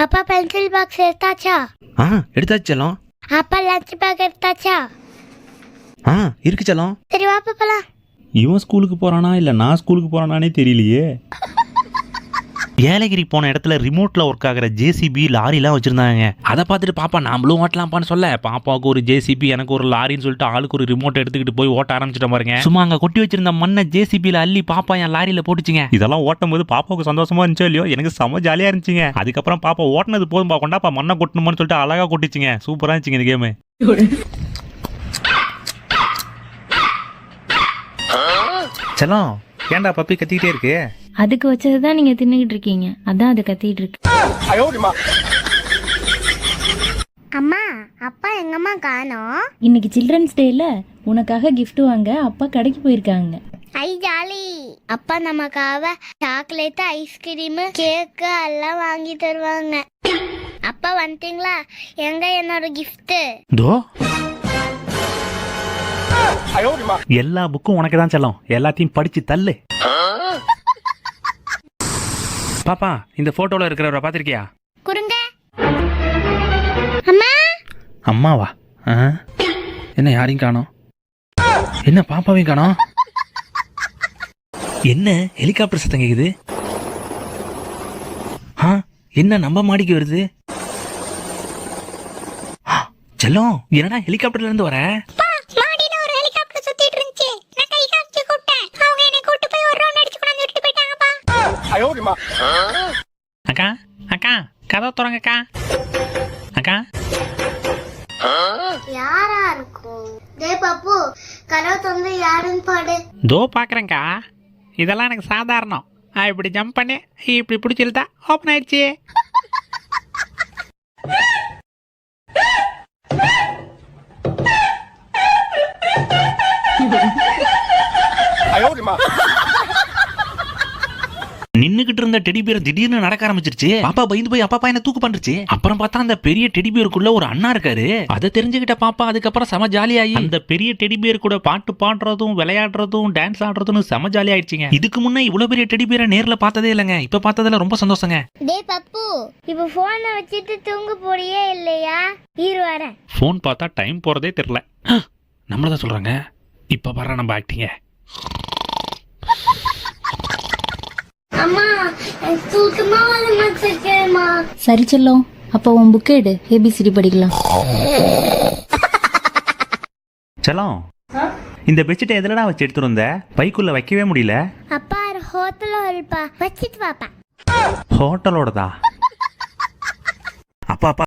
அப்பா pencil box எடுத்தாச்சா? எடுத்தாச்சு செல்லம். அப்பா லஞ்ச் பேக் எடுத்தாச்சா? இருக்கு செல்லம். சரி வா போலாம். இவன் ஸ்கூலுக்கு போறானா இல்ல நான் ஸ்கூலுக்கு போறானானே தெரியலையே. ஏலகிரி போன இடத்துல ரிமோட்ல ஒர்க் ஆகிற ஜேசிபி லாரிலாம் வச்சிருந்தாங்க. அதை பார்த்துட்டு பாப்பா நாமளும் ஓட்டலாம்ப்பான்னு சொல்ல, பாப்பாவுக்கு ஒரு ஜேசிபி எனக்கு ஒரு லாரின்னு சொல்லிட்டு ஆளுக்கு ஒரு ரிமோட் எடுத்துக்கிட்டு போய் ஓட்ட ஆரம்பிச்சிட்டோம் பாருங்க. சும்மா அங்க கொட்டி வச்சிருந்த மண்ணை ஜேசிபில அள்ளி பாப்பா என் லாரியில போட்டுச்சுங்க. இதெல்லாம் ஓட்டும் போது பாப்பாவுக்கு சந்தோஷமா இருந்துச்சோ இல்லையோ, எனக்கு செம ஜாலியா இருந்துச்சுங்க. அதுக்கப்புறம் பாப்பா ஓட்டினது போதும் கொண்டாப்பா மண்ணை கொட்டணுமான்னு சொல்லிட்டு அழகா கொட்டிச்சுங்க. சூப்பரா இருந்துச்சுங்க இந்த கேமு. செல்லம், ஏன்டா பப்பி கத்திக்கிட்டே இருக்கு? அதுக்கு வச்சதுதான் நீங்க தின்னுகிட்டு இருக்கீங்க, அதான் அது கத்திட்டு இருக்கு. அம்மா அப்பா எங்கம்மா காணோம்? இன்னைக்கு சில்ட்ரன்ஸ் டேல உனக்காக gift வாங்க அப்பா கடைக்கு போயிருக்காங்க. ஐ ஜாலி. அப்பா நமக்காக சாக்லேட், ஐஸ்கிரீம், கேக்கு எல்லாம் வாங்கி தருவாங்க. அப்பா வந்துட்டீங்களா? எங்க என்னோட கிஃப்ட்? தோ எல்லா புக்கும் உனக்கு தான் செல்லம், எல்லாத்தையும் படிச்சு தள்ளு. பாப்பா இந்த போட்டோல இருக்கிறவரை பாத்திருக்கியா? குறுங்க. அம்மா. அம்மாவா? என்ன யாரையும் காணோம்? என்ன பாப்பாவையும் காணோம்? என்ன ஹெலிகாப்டர் சத்தம் கேக்குது? என்ன நம்ம மாடிக்கு வருது? செல்லம், என்னடா ஹெலிகாப்டர்ல இருந்து வர? அக்கா அக்கா கதை திறங்கக்கா. அக்கா யாரா இருக்கும்? டேய் பாப்பு, கதவு திறந்து யாருன்னு பாடு. தோ பாக்குறேங்க்கா, இதெல்லாம் எனக்கு சாதாரணம். இப்படி ஜம்ப் பண்ணி இப்படி பிடிச்சிருந்தா ஓப்பன் ஆயிடுச்சு. நின்னுகிட்டு இருந்த டெடி பியர் திடீர்னு நடக்க ஆரம்பிச்சிருச்சு. பாப்பா பயந்து போய் அப்பா என்ன தூக்கு பண்றச்சு. அப்புறம் பார்த்தா அந்த பெரிய டெடி பியருக்குள்ள ஒரு அண்ணா இருக்காரு. அதை தெரிஞ்சுக்கிட்ட பாப்பா அதுக்கப்புறம் செம ஜாலியாயி அந்த பெரிய டெடி பியர் கூட பாட்டு பாடுறதும் விளையாடுறதும் டான்ஸ் ஆடுறதும் செம ஜாலி ஆயிடுச்சுங்க. இதுக்கு முன்ன இவ்வளவு பெரிய டெடி பியரை நேர்ல பார்த்ததே இல்லைங்க. இப்ப பார்த்ததுல ரொம்ப சந்தோஷங்க. டேய் பப்பு, இப்ப போனை வச்சுட்டு தூங்க போறியே இல்லையா? இரு வரேன். போன் பார்த்தா டைம் போறதே தெரியல. நம்மளதான் சொல்றாங்க. இப்ப வர நம்ம ஆக்டிங்க. அம்மா தூக்கமா வந்து சரி செல்லம், அப்போ உன் புக் எடு, ஏபிசிடி படிக்கலாம். செல்லம், இந்த பெட்ஷீட்டை எதுலடா வச்சு எடுத்துட்டு வந்த? பைக்குள்ள வைக்கவே முடியல. அப்பா ஹோட்டல்ல இருப்பா, வச்சிட்டு வாப்பா. ஹோட்டலோடதா?